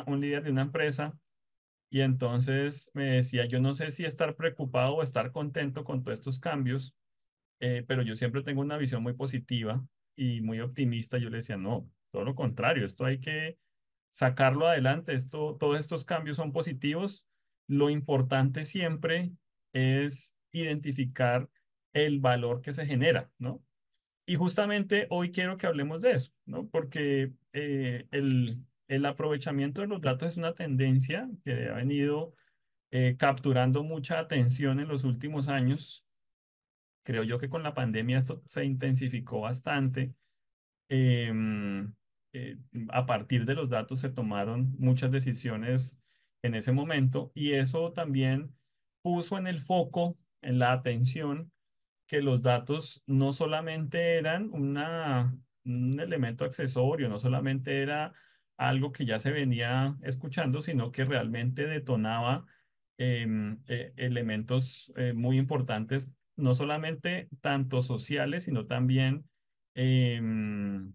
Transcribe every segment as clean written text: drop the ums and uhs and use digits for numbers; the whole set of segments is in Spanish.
Un líder de una empresa y entonces me decía, yo no sé si estar preocupado o estar contento con todos estos cambios, pero yo siempre tengo una visión muy positiva y muy optimista. Yo le decía, no, todo lo contrario, esto hay que sacarlo adelante, todos estos cambios son positivos. Lo importante siempre es identificar el valor que se genera, ¿no? Y justamente hoy quiero que hablemos de eso, ¿no? Porque el aprovechamiento de los datos es una tendencia que ha venido capturando mucha atención en los últimos años. Creo yo que con la pandemia esto se intensificó bastante. Em, eh, a partir de los datos se tomaron muchas decisiones en ese momento y eso también puso en el foco, en la atención, que los datos no solamente eran un elemento accesorio, no solamente era algo que ya se venía escuchando, sino que realmente detonaba elementos muy importantes, no solamente tanto sociales, sino también em,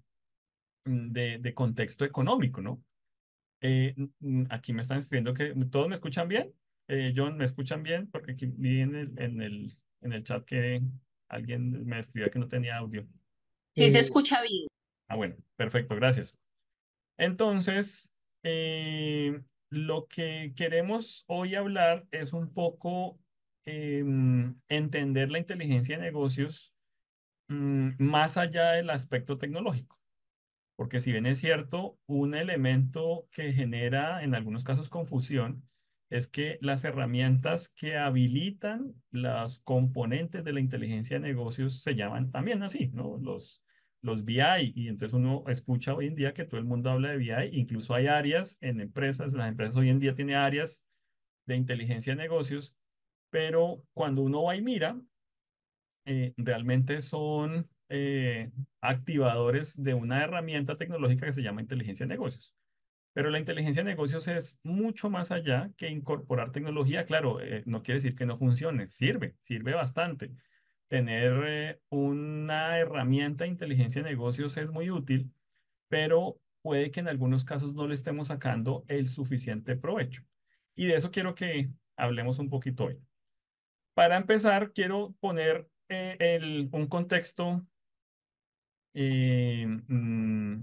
de contexto económico, ¿no? Aquí me están escribiendo que todos me escuchan bien. John, ¿me escuchan bien? Porque aquí vi en el chat que alguien me escribió que no tenía audio. Sí se escucha bien. Bueno, perfecto, gracias. Entonces, lo que queremos hoy hablar es un poco entender la inteligencia de negocios más allá del aspecto tecnológico. Porque si bien es cierto, un elemento que genera en algunos casos confusión es que las herramientas que habilitan las componentes de la inteligencia de negocios se llaman también así, ¿no? Los BI. Y entonces uno escucha hoy en día que todo el mundo habla de BI, incluso hay áreas en empresas, las empresas hoy en día tienen áreas de inteligencia de negocios, pero cuando uno va y mira, realmente son activadores de una herramienta tecnológica que se llama inteligencia de negocios. Pero la inteligencia de negocios es mucho más allá que incorporar tecnología. Claro, no quiere decir que no funcione, sirve bastante. Tener una herramienta de inteligencia de negocios es muy útil, pero puede que en algunos casos no le estemos sacando el suficiente provecho. Y de eso quiero que hablemos un poquito hoy. Para empezar, quiero poner un contexto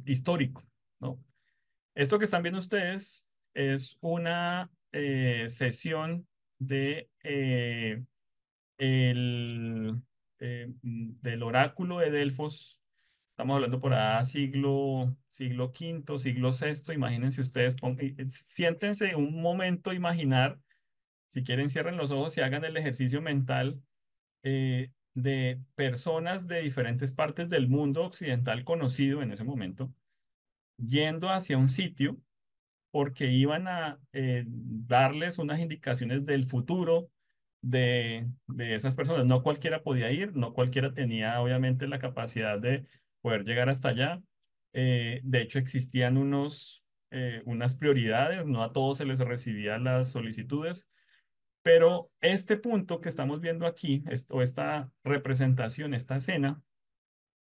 histórico, ¿no? Esto que están viendo ustedes es una sesión del oráculo de Delfos. Estamos hablando por ahí siglo quinto, siglo sexto. Imagínense ustedes, siéntense un momento a imaginar, si quieren cierren los ojos y hagan el ejercicio mental de personas de diferentes partes del mundo occidental conocido en ese momento, yendo hacia un sitio porque iban a darles unas indicaciones del futuro de esas personas. No cualquiera podía ir, no cualquiera tenía obviamente la capacidad de poder llegar hasta allá. De hecho, existían unas prioridades, no a todos se les recibían las solicitudes. Pero este punto que estamos viendo aquí, o esta representación, esta escena,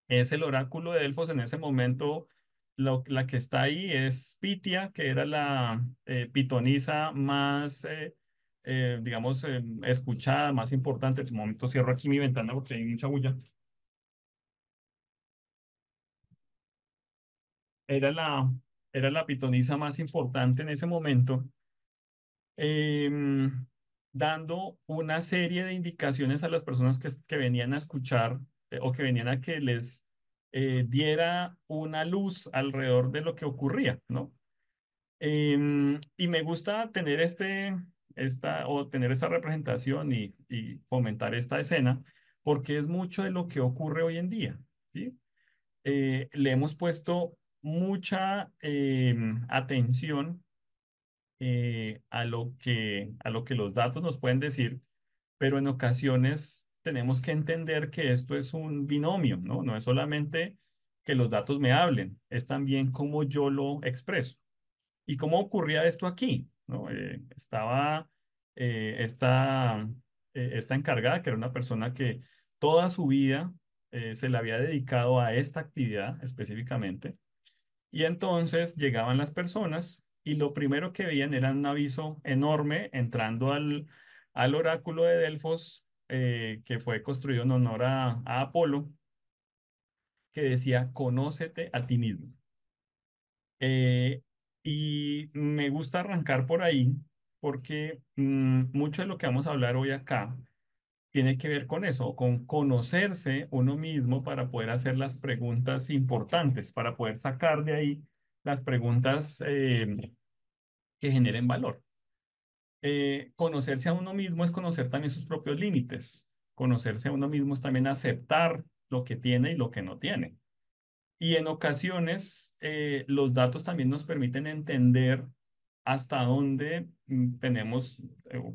es el oráculo de Delfos. En ese momento, la que está ahí es Pitia, que era la pitonisa más, digamos, escuchada, más importante. En este momento cierro aquí mi ventana porque hay mucha bulla. Era la, era la pitonisa más importante en ese momento, em, dando una serie de indicaciones a las personas que venían a escuchar o que venían a que les diera una luz alrededor de lo que ocurría, ¿no? Y me gusta tener tener esta representación y fomentar esta escena porque es mucho de lo que ocurre hoy en día, ¿sí? Le hemos puesto mucha atención a lo que los datos nos pueden decir, pero en ocasiones tenemos que entender que esto es un binomio, ¿no? No es solamente que los datos me hablen, es también cómo yo lo expreso. ¿Y cómo ocurría esto aquí? ¿No? Estaba esta encargada, que era una persona que toda su vida se le había dedicado a esta actividad específicamente. Y entonces llegaban las personas y lo primero que veían era un aviso enorme entrando al oráculo de Delfos, que fue construido en honor a Apolo, que decía, conócete a ti mismo. Eh, y me gusta arrancar por ahí porque mucho de lo que vamos a hablar hoy acá tiene que ver con eso, con conocerse uno mismo para poder hacer las preguntas importantes, para poder sacar de ahí las preguntas que generen valor. Conocerse a uno mismo es conocer también sus propios límites. Conocerse a uno mismo es también aceptar lo que tiene y lo que no tiene. Y en ocasiones los datos también nos permiten entender hasta dónde tenemos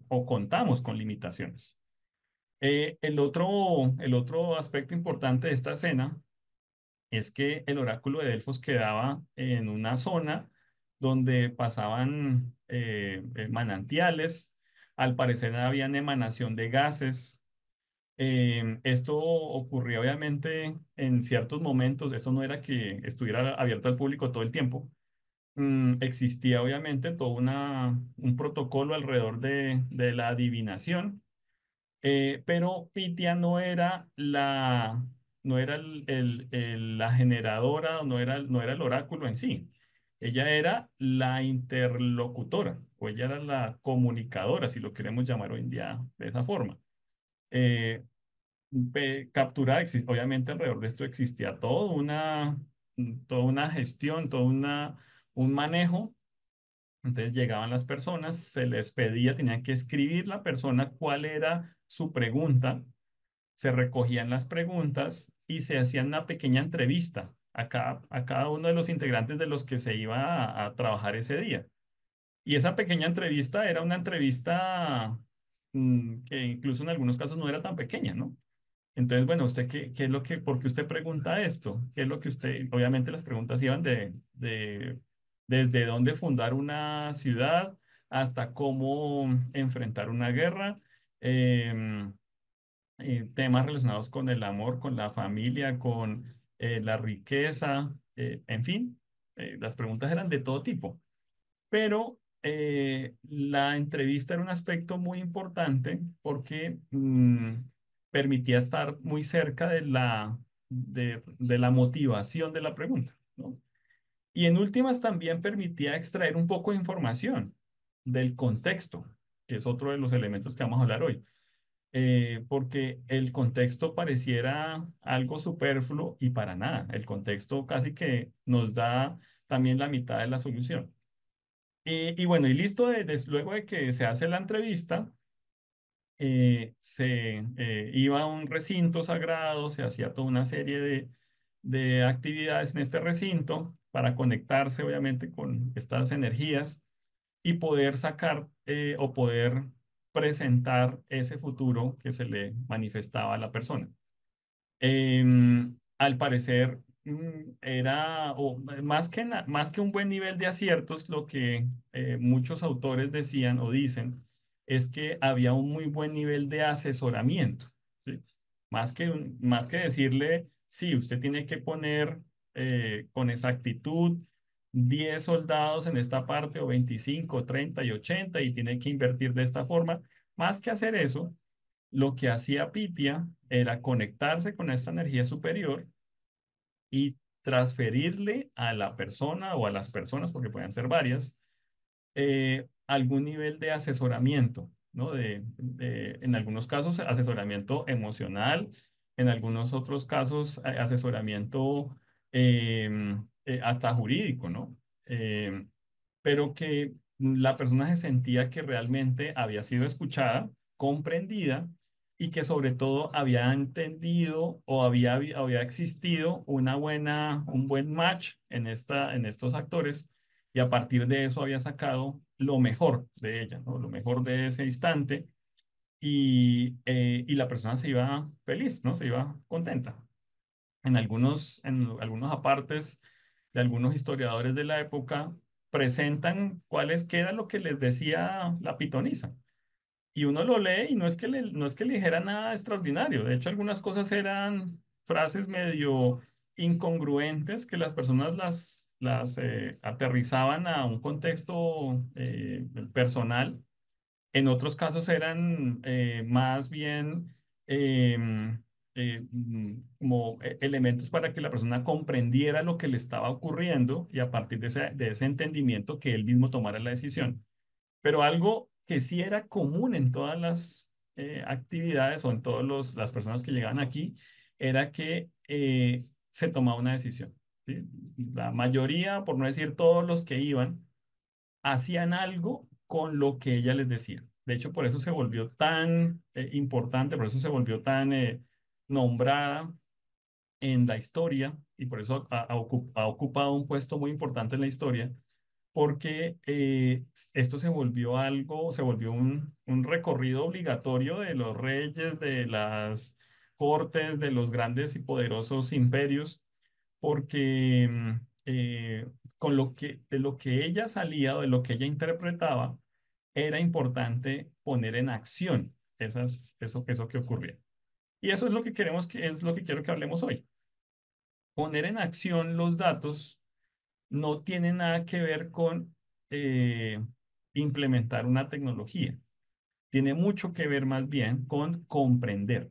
o contamos con limitaciones. El otro aspecto importante de esta escena es que el oráculo de Delfos quedaba en una zona donde pasaban manantiales, al parecer había emanación de gases. Esto ocurría obviamente en ciertos momentos, eso no era que estuviera abierto al público todo el tiempo. Existía obviamente todo un protocolo alrededor de la adivinación, pero Pitia no era la generadora, no era el oráculo en sí. Ella era la interlocutora, o ella era la comunicadora, si lo queremos llamar hoy en día de esa forma. Eh, Capturar, obviamente alrededor de esto existía toda una gestión, un manejo. Entonces llegaban las personas, se les pedía, tenían que escribir la persona cuál era su pregunta, se recogían las preguntas y se hacían una pequeña entrevista a cada uno de los integrantes de los que se iba a trabajar ese día. Y esa pequeña entrevista era una entrevista que incluso en algunos casos no era tan pequeña, ¿no? Entonces, bueno, usted qué es por qué usted pregunta esto? ¿Qué es lo que usted, obviamente las preguntas iban desde dónde fundar una ciudad hasta cómo enfrentar una guerra, em, temas relacionados con el amor, con la familia, con la riqueza, en fin, las preguntas eran de todo tipo. Pero la entrevista era un aspecto muy importante porque permitía estar muy cerca de la motivación de la pregunta, ¿no? Y en últimas también permitía extraer un poco de información del contexto, que es otro de los elementos que vamos a hablar hoy. Porque el contexto pareciera algo superfluo y para nada. El contexto casi que nos da también la mitad de la solución. Y bueno, y listo, luego de que se hace la entrevista, se iba a un recinto sagrado, se hacía toda una serie de actividades en este recinto para conectarse obviamente con estas energías y poder sacar o poder presentar ese futuro que se le manifestaba a la persona. Al parecer, era más que un buen nivel de aciertos, lo que muchos autores decían o dicen es que había un muy buen nivel de asesoramiento, ¿sí? Más que decirle, sí, usted tiene que poner con exactitud 10 soldados en esta parte, o 25, 30 y 80, y tiene que invertir de esta forma. Más que hacer eso, lo que hacía Pitia era conectarse con esta energía superior y transferirle a la persona o a las personas, porque pueden ser varias, algún nivel de asesoramiento, ¿no? En algunos casos, asesoramiento emocional, en algunos otros casos, asesoramiento hasta jurídico, ¿no? Pero que la persona se sentía que realmente había sido escuchada, comprendida y que sobre todo había entendido o había existido un buen match en estos actores, y a partir de eso había sacado lo mejor de ella, ¿no? Lo mejor de ese instante, y la persona se iba feliz, ¿no? Se iba contenta. En algunos apartes de algunos historiadores de la época presentan qué era lo que les decía la pitonisa. Y uno lo lee y no es que le dijera nada extraordinario. De hecho, algunas cosas eran frases medio incongruentes que las personas las aterrizaban a un contexto personal. En otros casos eran más bien como elementos para que la persona comprendiera lo que le estaba ocurriendo y a partir de ese entendimiento que él mismo tomara la decisión. Pero algo que sí era común en todas las actividades o en todas las personas que llegaban aquí era que se tomaba una decisión. ¿Sí? La mayoría, por no decir todos los que iban, hacían algo con lo que ella les decía. De hecho, por eso se volvió tan importante, por eso se volvió tan nombrada en la historia y por eso ha ocupado un puesto muy importante en la historia, porque esto se volvió algo, se volvió un recorrido obligatorio de los reyes, de las cortes, de los grandes y poderosos imperios, porque con de lo que ella salía o de lo que ella interpretaba, era importante poner en acción eso que ocurría. Y eso es lo que queremos, que es lo que quiero que hablemos hoy. Poner en acción los datos no tiene nada que ver con eh, implementar una tecnología. Tiene mucho que ver más bien con comprender.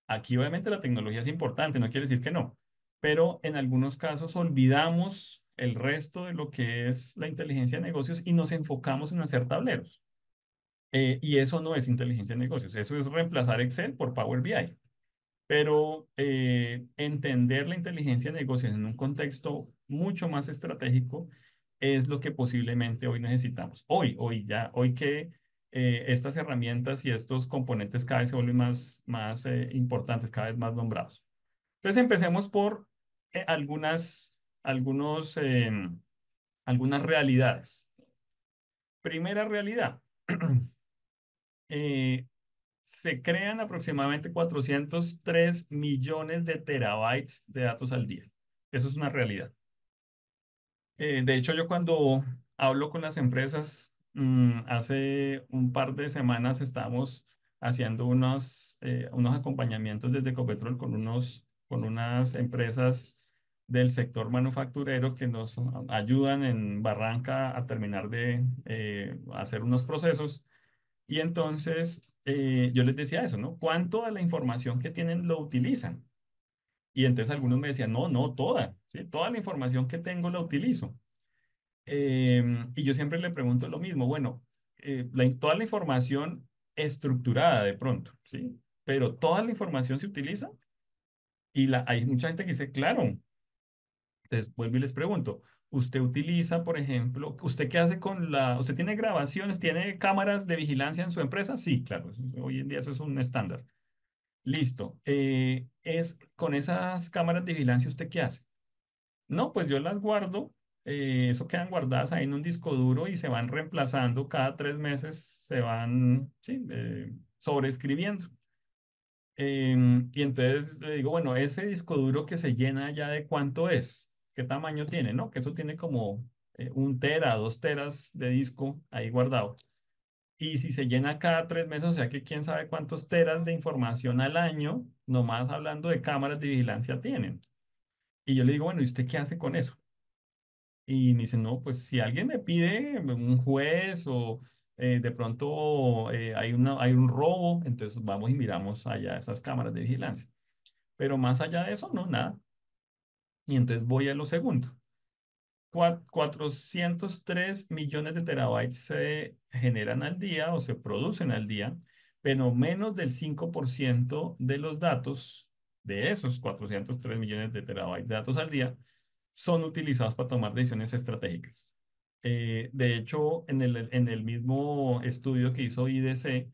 Aquí obviamente la tecnología es importante, no quiere decir que no, pero en algunos casos olvidamos el resto de lo que es la inteligencia de negocios y nos enfocamos en hacer tableros. Y eso no es inteligencia de negocios, eso es reemplazar Excel por Power BI. Pero entender la inteligencia de negocios en un contexto mucho más estratégico es lo que posiblemente hoy necesitamos. Hoy que estas herramientas y estos componentes cada vez se vuelven más importantes, cada vez más nombrados. Entonces empecemos por algunos, algunas realidades. Primera realidad. eh, Se crean aproximadamente 403 millones de terabytes de datos al día. Eso es una realidad. De hecho, yo cuando hablo con las empresas, hace un par de semanas estábamos haciendo unos acompañamientos desde Ecopetrol con unas empresas del sector manufacturero que nos ayudan en Barranca a terminar de hacer unos procesos. Y entonces yo les decía eso, ¿no? ¿Cuánto de la información que tienen lo utilizan? Y entonces algunos me decían, no, no, toda, ¿sí? Toda la información que tengo la utilizo. Y yo siempre le pregunto lo mismo, bueno, toda la información estructurada de pronto, ¿sí? Pero toda la información se utiliza y hay mucha gente que dice, claro. Entonces vuelvo y les pregunto, ¿usted utiliza, por ejemplo, usted qué hace usted tiene grabaciones, tiene cámaras de vigilancia en su empresa? Sí, claro, hoy en día eso es un estándar. Listo. Con esas cámaras de vigilancia, ¿usted qué hace? No, pues yo las guardo, eso quedan guardadas ahí en un disco duro y se van reemplazando cada 3 meses, se van, sí, sobreescribiendo. Y entonces le digo, bueno, ese disco duro que se llena ya de cuánto es, qué tamaño tiene, ¿no? Que eso tiene como 1 tera, 2 teras de disco ahí guardado. Y si se llena cada 3 meses, o sea que quién sabe cuántos teras de información al año, nomás hablando de cámaras de vigilancia tienen. Y yo le digo, bueno, ¿y usted qué hace con eso? Y me dice, no, pues si alguien me pide, un juez o de pronto hay un robo, entonces vamos y miramos allá esas cámaras de vigilancia. Pero más allá de eso, no, nada. Y entonces voy a lo segundo. 403 millones de terabytes se generan al día o se producen al día, pero menos del 5% de los datos de esos 403 millones de terabytes de datos al día son utilizados para tomar decisiones estratégicas. De hecho, en el mismo estudio que hizo IDC,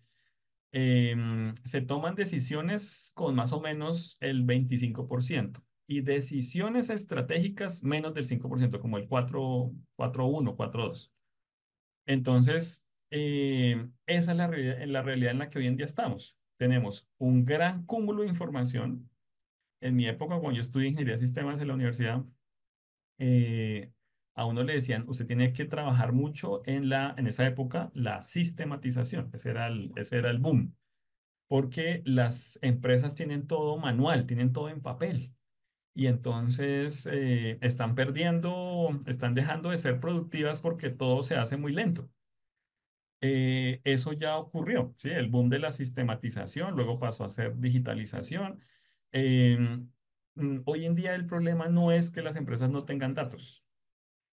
se toman decisiones con más o menos el 25% y decisiones estratégicas menos del 5% como el 4,1, 4,2. Entonces, esa es la realidad en la que hoy en día estamos. Tenemos un gran cúmulo de información. En mi época, cuando yo estudié ingeniería de sistemas en la universidad, eh, a uno le decían, usted tiene que trabajar mucho en esa época, la sistematización. Ese era el boom. porque las empresas tienen todo manual, tienen todo en papel. Y entonces están perdiendo, están dejando de ser productivas porque todo se hace muy lento. Eso ya ocurrió, ¿sí? El boom de la sistematización, luego pasó a ser digitalización. Em, Hoy en día el problema no es que las empresas no tengan datos.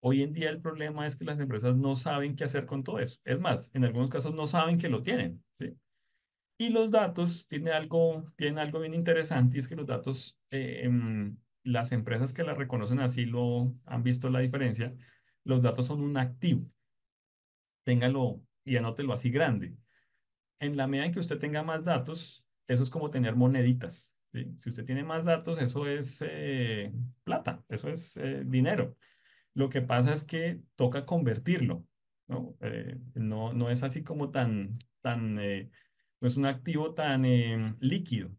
Hoy en día el problema es que las empresas no saben qué hacer con todo eso. Es más, en algunos casos no saben que lo tienen, ¿sí? Y los datos tienen algo bien interesante y es que los datos, las empresas que las reconocen así lo han visto la diferencia. Los datos son un activo. Téngalo y anótelo así grande. En la medida en que usted tenga más datos, eso es como tener moneditas, ¿sí? Si usted tiene más datos, eso es plata, eso es dinero. Lo que pasa es que toca convertirlo, ¿no? No es así como no es un activo tan líquido.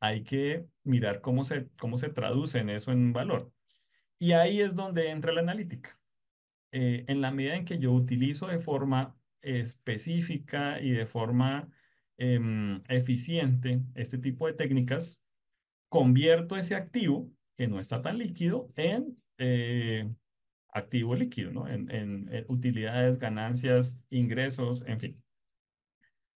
Hay que mirar cómo se traduce en eso en valor. Y ahí es donde entra la analítica. En la medida en que yo utilizo de forma específica y de forma eficiente este tipo de técnicas, convierto ese activo, que no está tan líquido, en activo líquido, ¿no? En utilidades, ganancias, ingresos, en fin.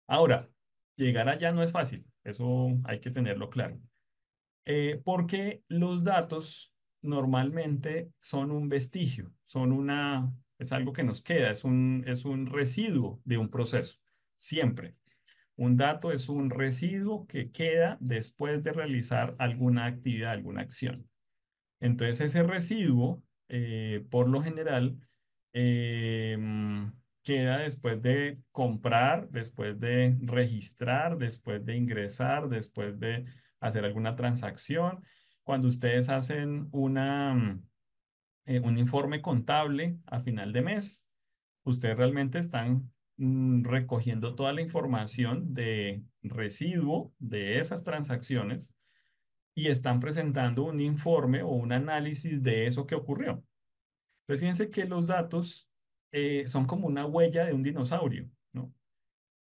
Ahora, llegar allá no es fácil, eso hay que tenerlo claro. Porque los datos normalmente son un vestigio, es algo que nos queda, es un residuo de un proceso, siempre. Un dato es un residuo que queda después de realizar alguna actividad, alguna acción. Entonces ese residuo, por lo general, queda después de comprar, después de registrar, después de ingresar, después de hacer alguna transacción. Cuando ustedes hacen un informe contable a final de mes, ustedes realmente están recogiendo toda la información de residuo de esas transacciones y están presentando un informe o un análisis de eso que ocurrió. Entonces, fíjense que los datos son como una huella de un dinosaurio, ¿no?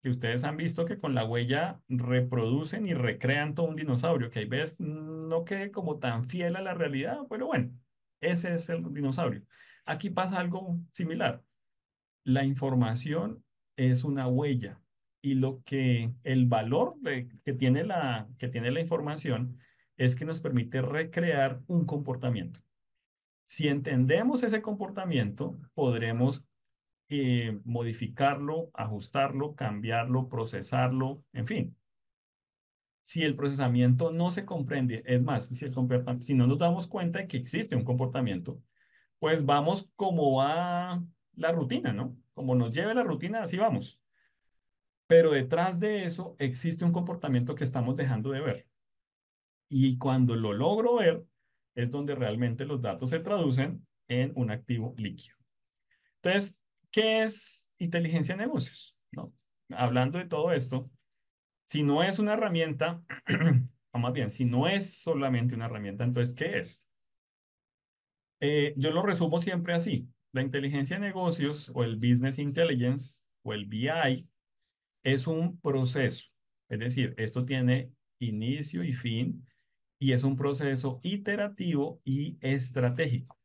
Que ustedes han visto que con la huella reproducen y recrean todo un dinosaurio, que hay veces no quede como tan fiel a la realidad, pero bueno, ese es el dinosaurio. Aquí pasa algo similar. La información es una huella y el valor que tiene la información es que nos permite recrear un comportamiento. Si entendemos ese comportamiento, podremos modificarlo, ajustarlo, cambiarlo, procesarlo, en fin. Si el procesamiento no se comprende, es más, si no nos damos cuenta de que existe un comportamiento, pues vamos como va la rutina, ¿no? Como nos lleve la rutina, así vamos. Pero detrás de eso existe un comportamiento que estamos dejando de ver. Y cuando lo logro ver, es donde realmente los datos se traducen en un activo líquido. Entonces, ¿qué es inteligencia de negocios? ¿No? Hablando de todo esto, si no es una herramienta, o más bien, si no es solamente una herramienta, entonces, ¿qué es? Yo lo resumo siempre así. La inteligencia de negocios o el business intelligence o el BI es un proceso. Es decir, esto tiene inicio y fin y es un proceso iterativo y estratégico.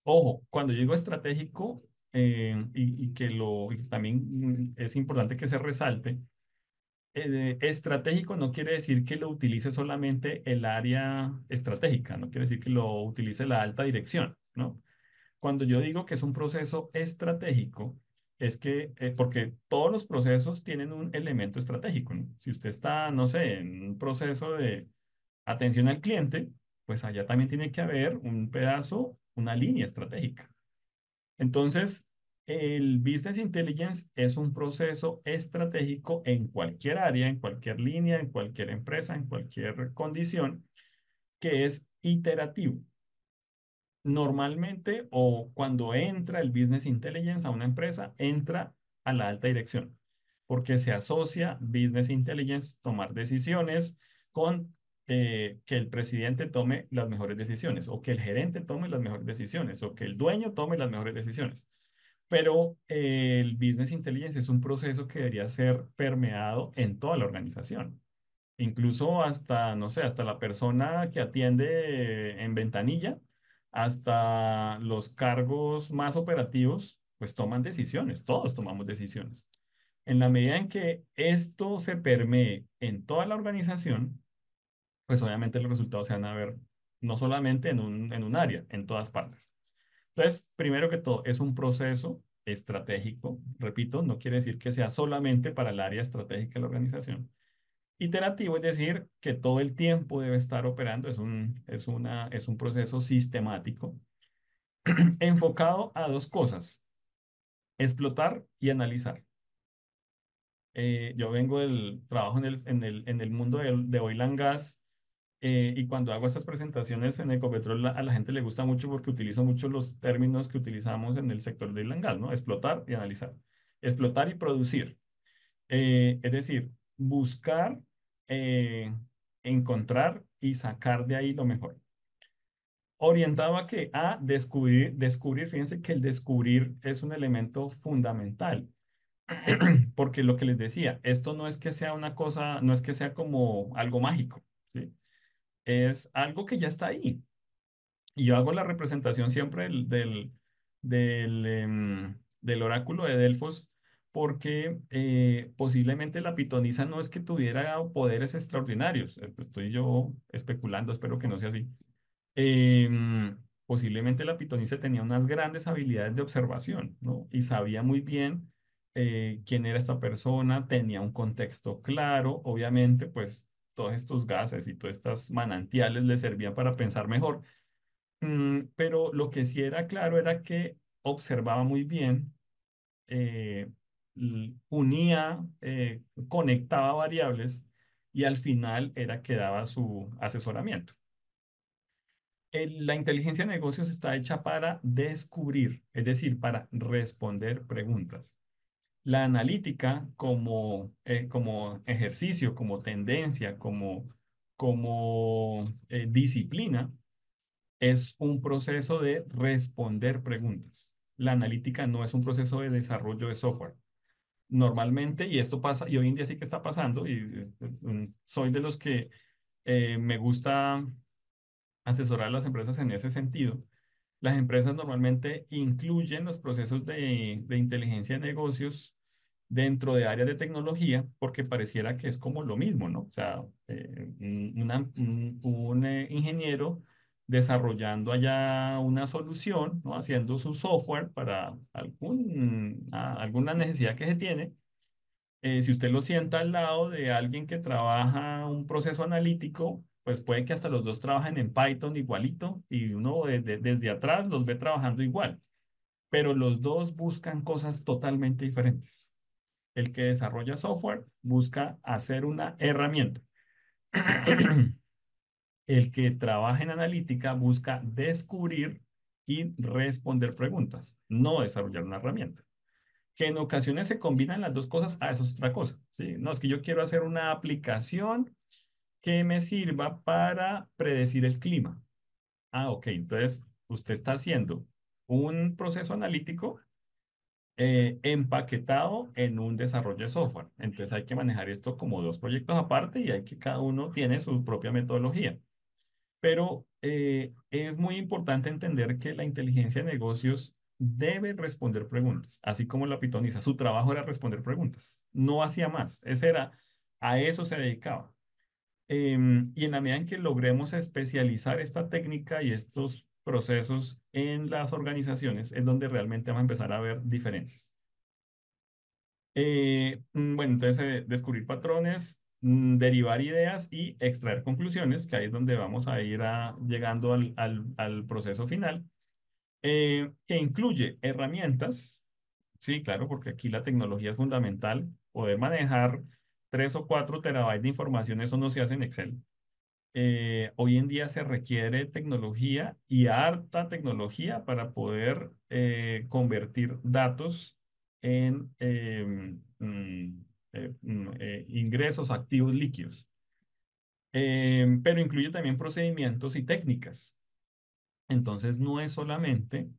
Ojo, cuando yo digo estratégico, y también es importante que se resalte, estratégico no quiere decir que lo utilice solamente el área estratégica, no quiere decir que lo utilice la alta dirección, ¿no? Cuando yo digo que es un proceso estratégico, es que, porque todos los procesos tienen un elemento estratégico, ¿no? Si usted está, no sé, en un proceso de atención al cliente, pues allá también tiene que haber un pedazo, una línea estratégica. Entonces, el Business Intelligence es un proceso estratégico en cualquier área, en cualquier línea, en cualquier empresa, en cualquier condición, que es iterativo. Normalmente, o cuando entra el Business Intelligence a una empresa, entra a la alta dirección, porque se asocia Business Intelligence, tomar decisiones, con que el presidente tome las mejores decisiones, o que el gerente tome las mejores decisiones, o que el dueño tome las mejores decisiones. Pero el business intelligence es un proceso que debería ser permeado en toda la organización. Incluso hasta, no sé, hasta la persona que atiende en ventanilla, hasta los cargos más operativos, pues toman decisiones, todos tomamos decisiones. En la medida en que esto se permee en toda la organización, pues obviamente los resultados se van a ver no solamente en un área, en todas partes. Entonces, primero que todo, es un proceso estratégico, repito, no quiere decir que sea solamente para el área estratégica de la organización. Iterativo, es decir, que todo el tiempo debe estar operando, es un proceso sistemático enfocado a dos cosas, explotar y analizar. Yo vengo del trabajo en el mundo de oil and gas, y cuando hago estas presentaciones en Ecopetrol a la gente le gusta mucho porque utilizo mucho los términos que utilizamos en el sector de oil and gas, ¿no? Explotar y analizar. Explotar y producir. Es decir, buscar, eh, encontrar y sacar de ahí lo mejor. Orientado a que a descubrir, fíjense que el descubrir es un elemento fundamental, porque lo que les decía, esto no es que sea una cosa, no es que sea como algo mágico, ¿sí? Es algo que ya está ahí. Y yo hago la representación siempre del oráculo de Delfos porque posiblemente la pitonisa no es que tuviera poderes extraordinarios. Estoy yo especulando, espero que no sea así. Posiblemente la pitonisa tenía unas grandes habilidades de observación, ¿no? Y sabía muy bien quién era esta persona, tenía un contexto claro, obviamente, pues todos estos gases y todas estas manantiales le servían para pensar mejor. Pero lo que sí era claro era que observaba muy bien, unía, conectaba variables y al final era que daba su asesoramiento. La inteligencia de negocios está hecha para descubrir, es decir, para responder preguntas. La analítica como ejercicio, como tendencia, como disciplina, es un proceso de responder preguntas. La analítica no es un proceso de desarrollo de software. Normalmente, y esto pasa, y hoy en día sí que está pasando, y soy de los que me gusta asesorar a las empresas en ese sentido. Las empresas normalmente incluyen los procesos de inteligencia de negocios dentro de áreas de tecnología porque pareciera que es como lo mismo, ¿no? O sea, un ingeniero desarrollando allá una solución, ¿no? Haciendo su software para alguna necesidad que se tiene. Si usted lo sienta al lado de alguien que trabaja un proceso analítico, pues puede que hasta los dos trabajen en Python igualito y uno desde atrás los ve trabajando igual, pero los dos buscan cosas totalmente diferentes. El que desarrolla software busca hacer una herramienta. El que trabaja en analítica busca descubrir y responder preguntas, no desarrollar una herramienta. Que en ocasiones se combinan las dos cosas, eso es otra cosa, ¿sí? No, es que yo quiero hacer una aplicación que me sirva para predecir el clima. Ok, entonces usted está haciendo un proceso analítico empaquetado en un desarrollo de software. Entonces hay que manejar esto como dos proyectos aparte y hay que cada uno tiene su propia metodología. Pero es muy importante entender que la inteligencia de negocios debe responder preguntas, así como la pitoniza. Su trabajo era responder preguntas, no hacía más. A eso se dedicaba. Y en la medida en que logremos especializar esta técnica y estos procesos en las organizaciones, es donde realmente vamos a empezar a ver diferencias. Bueno, entonces descubrir patrones, derivar ideas y extraer conclusiones, que ahí es donde vamos a ir llegando al proceso final, que incluye herramientas, sí, claro, porque aquí la tecnología es fundamental, poder manejar 3 o 4 terabytes de información, eso no se hace en Excel. Hoy en día se requiere tecnología y harta tecnología para poder convertir datos en ingresos activos líquidos. Pero incluye también procedimientos y técnicas. Entonces no es solamente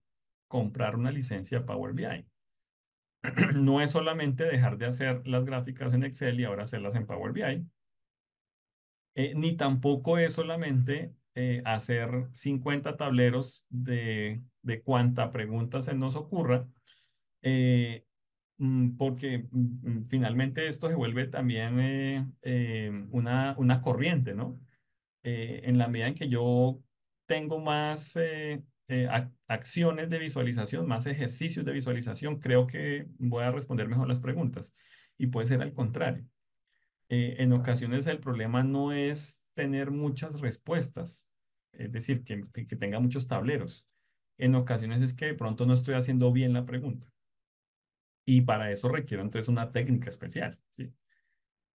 comprar una licencia Power BI. no es solamente dejar de hacer las gráficas en Excel y ahora hacerlas en Power BI, ni tampoco es solamente hacer 50 tableros de cuánta pregunta se nos ocurra, porque finalmente esto se vuelve también una corriente, ¿no? En la medida en que yo tengo más acciones de visualización, más ejercicios de visualización, creo que voy a responder mejor las preguntas. Y puede ser al contrario. En ocasiones el problema no es tener muchas respuestas, es decir, que tenga muchos tableros. En ocasiones es que de pronto no estoy haciendo bien la pregunta. Y para eso requiero entonces una técnica especial, ¿sí?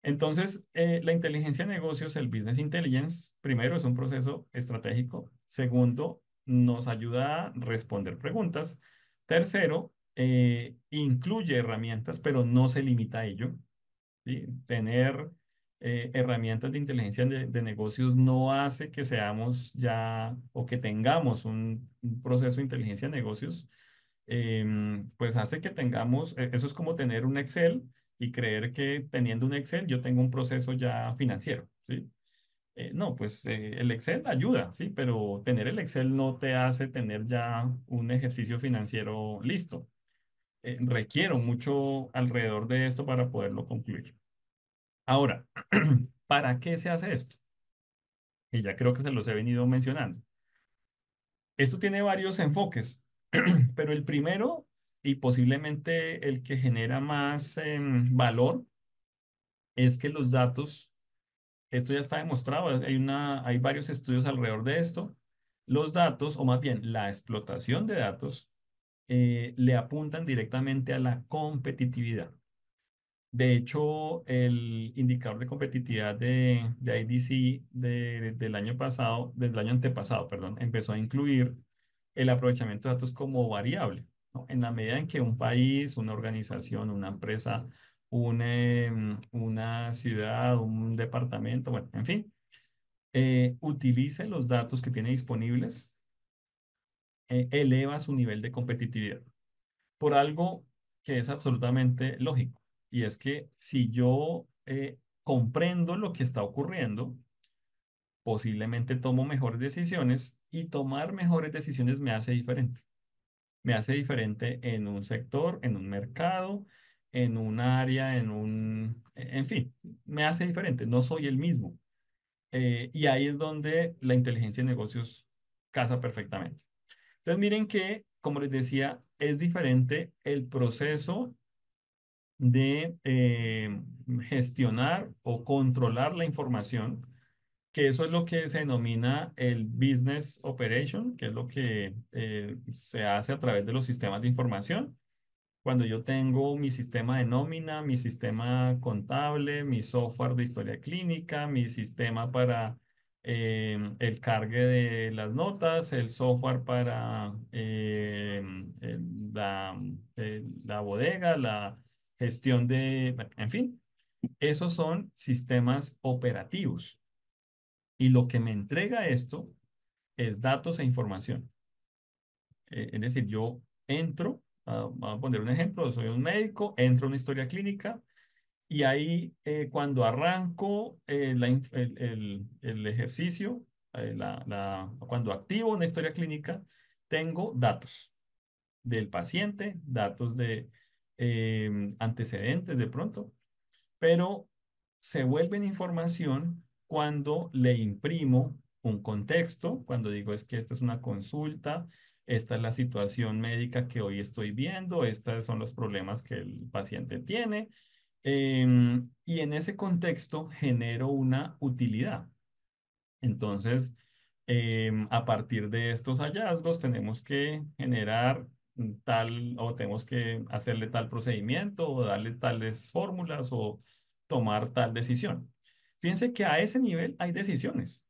Entonces, la inteligencia de negocios, el business intelligence, primero es un proceso estratégico. Segundo, nos ayuda a responder preguntas. Tercero, incluye herramientas, pero no se limita a ello. ¿Sí? Tener herramientas de inteligencia de negocios no hace que seamos ya o que tengamos un proceso de inteligencia de negocios, pues hace que tengamos, eso es como tener un Excel y creer que teniendo un Excel yo tengo un proceso ya financiero, ¿sí? No, pues el Excel ayuda, ¿sí? Pero tener el Excel no te hace tener ya un ejercicio financiero listo. Requiero mucho alrededor de esto para poderlo concluir. Ahora, ¿para qué se hace esto? Y ya creo que se los he venido mencionando. Esto tiene varios enfoques, pero el primero y posiblemente el que genera más valor es que los datos, esto ya está demostrado, hay varios estudios alrededor de esto, los datos, o más bien la explotación de datos, le apuntan directamente a la competitividad. De hecho, el indicador de competitividad de IDC del año pasado, del año antepasado, perdón, empezó a incluir el aprovechamiento de datos como variable, ¿no? En la medida en que un país, una organización, una empresa, una ciudad, un departamento, bueno, en fin, utilice los datos que tiene disponibles, eleva su nivel de competitividad por algo que es absolutamente lógico. Y es que si yo comprendo lo que está ocurriendo, posiblemente tomo mejores decisiones y tomar mejores decisiones me hace diferente. Me hace diferente en un sector, en un mercado, en un área, en fin, me hace diferente. No soy el mismo. Y ahí es donde la inteligencia de negocios casa perfectamente. Entonces miren que, como les decía, es diferente el proceso de gestionar o controlar la información, que eso es lo que se denomina el business operation, que es lo que se hace a través de los sistemas de información. Cuando yo tengo mi sistema de nómina, mi sistema contable, mi software de historia clínica, mi sistema para el cargue de las notas, el software para la bodega, la gestión de, bueno, en fin, esos son sistemas operativos. Y lo que me entrega esto es datos e información. Es decir, yo entro, voy a poner un ejemplo, soy un médico, entro a una historia clínica y ahí cuando arranco el ejercicio, cuando activo una historia clínica, tengo datos del paciente, datos de antecedentes de pronto, pero se vuelven información cuando le imprimo un contexto, cuando digo es que esta es una consulta, esta es la situación médica que hoy estoy viendo, estos son los problemas que el paciente tiene, y en ese contexto genero una utilidad. Entonces, a partir de estos hallazgos, tenemos que generar tal o tenemos que hacerle tal procedimiento o darle tales fórmulas o tomar tal decisión. Fíjense que a ese nivel hay decisiones.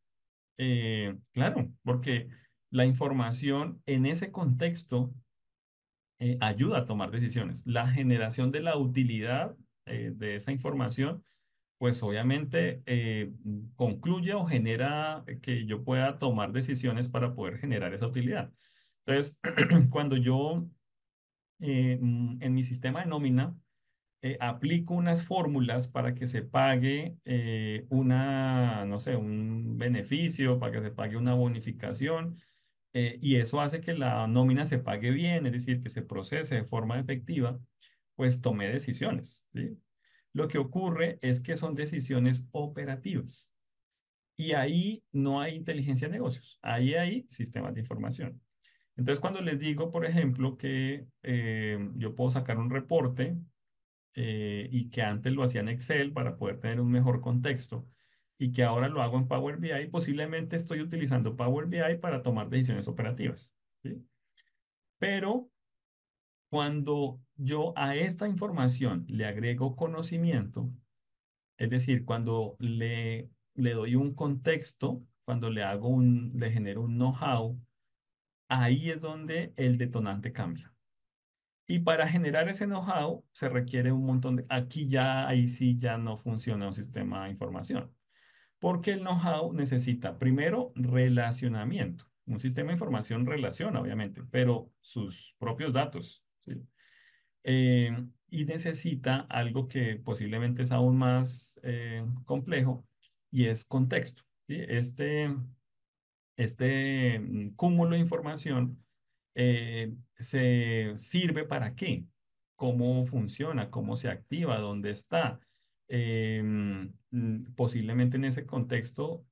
Claro, porque la información en ese contexto ayuda a tomar decisiones. La generación de la utilidad de esa información pues obviamente concluye o genera que yo pueda tomar decisiones para poder generar esa utilidad. Entonces, cuando yo en mi sistema de nómina, aplico unas fórmulas para que se pague no sé, un beneficio, para que se pague una bonificación, y eso hace que la nómina se pague bien, es decir, que se procese de forma efectiva, pues tomé decisiones, ¿sí? Lo que ocurre es que son decisiones operativas y ahí no hay inteligencia de negocios, ahí hay sistemas de información. Entonces, cuando les digo, por ejemplo, que yo puedo sacar un reporte y que antes lo hacía en Excel para poder tener un mejor contexto y que ahora lo hago en Power BI, posiblemente estoy utilizando Power BI para tomar decisiones operativas, ¿sí? Pero cuando yo a esta información le agrego conocimiento, es decir, cuando le doy un contexto, cuando le genero un know-how, ahí es donde el detonante cambia. Y para generar ese know-how se requiere un montón de... Aquí ya, ahí sí ya no funciona un sistema de información, porque el know-how necesita primero relacionamiento. Un sistema de información relaciona, obviamente, pero sus propios datos, ¿sí? Y necesita algo que posiblemente es aún más complejo y es contexto, ¿sí? Este cúmulo de información se sirve para qué, cómo funciona, cómo se activa, dónde está. Posiblemente en ese contexto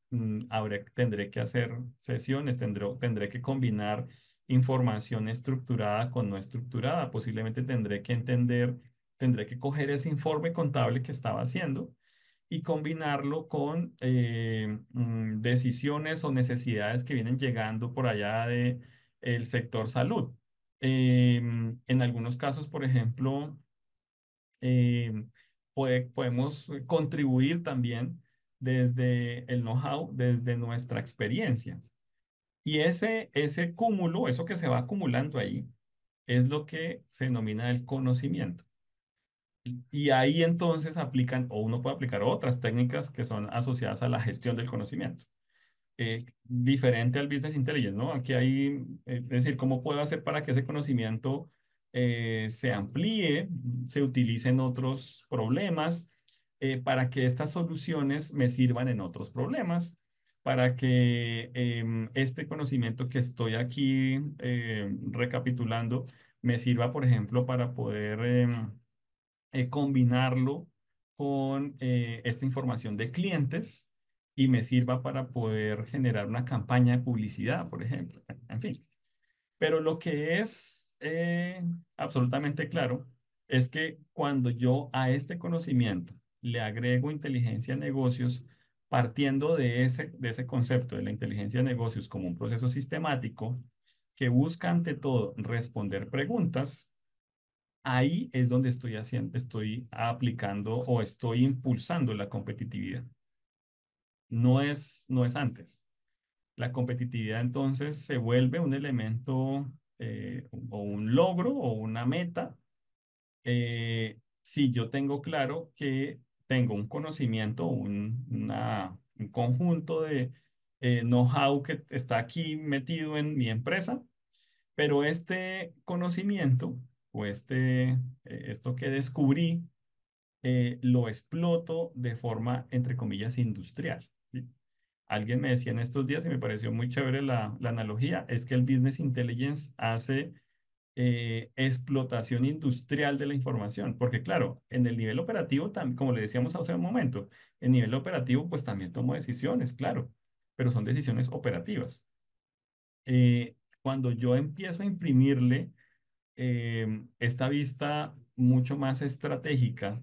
tendré que hacer sesiones, tendré que combinar información estructurada con no estructurada. Posiblemente tendré que coger ese informe contable que estaba haciendo y combinarlo con decisiones o necesidades que vienen llegando por allá de el sector salud. En algunos casos, por ejemplo, podemos contribuir también desde el know-how, desde nuestra experiencia. Y ese cúmulo, eso que se va acumulando ahí, es lo que se denomina el conocimiento. Y ahí entonces aplican, o uno puede aplicar otras técnicas que son asociadas a la gestión del conocimiento. Diferente al business intelligence, ¿no? Aquí hay, es decir, ¿cómo puedo hacer para que ese conocimiento se amplíe, se utilice en otros problemas, para que estas soluciones me sirvan en otros problemas, para que este conocimiento que estoy aquí recapitulando me sirva, por ejemplo, para poder combinarlo con esta información de clientes y me sirva para poder generar una campaña de publicidad, por ejemplo. En fin, pero lo que es absolutamente claro es que cuando yo a este conocimiento le agrego inteligencia de negocios, partiendo de ese concepto de la inteligencia de negocios como un proceso sistemático que busca ante todo responder preguntas, ahí es donde estoy aplicando o estoy impulsando la competitividad. No es antes. La competitividad entonces se vuelve un elemento o un logro o una meta si yo tengo claro que tengo un conocimiento, un conjunto de know-how que está aquí metido en mi empresa, pero este conocimiento o esto que descubrí, lo exploto de forma, entre comillas, industrial, ¿sí? Alguien me decía en estos días y me pareció muy chévere la analogía, es que el business intelligence hace explotación industrial de la información, porque claro, en el nivel operativo, como le decíamos hace un momento, en nivel operativo pues también tomo decisiones, claro, pero son decisiones operativas. Cuando yo empiezo a imprimirle esta vista mucho más estratégica,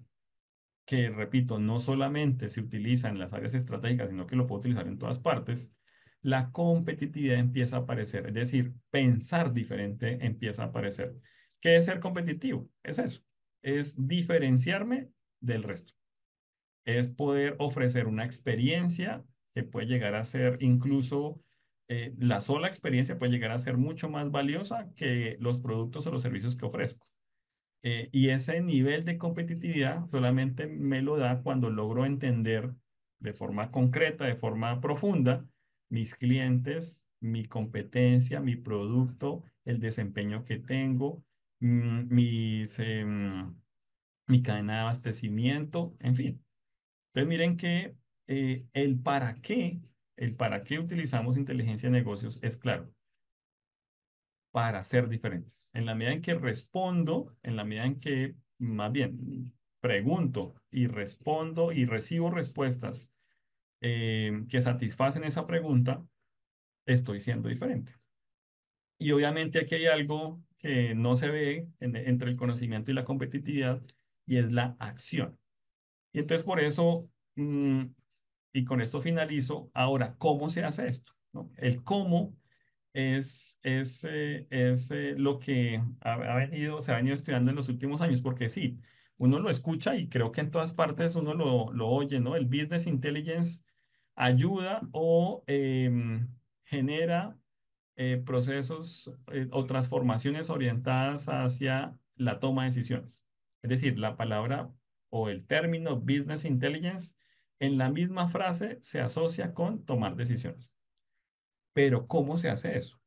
que repito, no solamente se utiliza en las áreas estratégicas, sino que lo puedo utilizar en todas partes, la competitividad empieza a aparecer, es decir, pensar diferente empieza a aparecer. ¿Qué es ser competitivo? Es eso, es diferenciarme del resto, es poder ofrecer una experiencia que puede llegar a ser incluso, la sola experiencia puede llegar a ser mucho más valiosa que los productos o los servicios que ofrezco. Y ese nivel de competitividad solamente me lo da cuando logro entender de forma concreta, de forma profunda, mis clientes, mi competencia, mi producto, el desempeño que tengo, mi cadena de abastecimiento, en fin. Entonces miren que el para qué utilizamos inteligencia de negocios es claro, para ser diferentes. En la medida en que respondo, en la medida en que más bien pregunto y respondo y recibo respuestas que satisfacen esa pregunta, estoy siendo diferente. Y obviamente aquí hay algo que no se ve entre el conocimiento y la competitividad y es la acción. Y entonces por eso, y con esto finalizo, ahora, ¿cómo se hace esto? ¿No? El cómo es lo que se ha venido estudiando en los últimos años, porque sí, uno lo escucha y creo que en todas partes uno lo oye, ¿no? El business intelligence ayuda o genera procesos o transformaciones orientadas hacia la toma de decisiones. Es decir, la palabra o el término business intelligence en la misma frase se asocia con tomar decisiones. Pero ¿cómo se hace eso?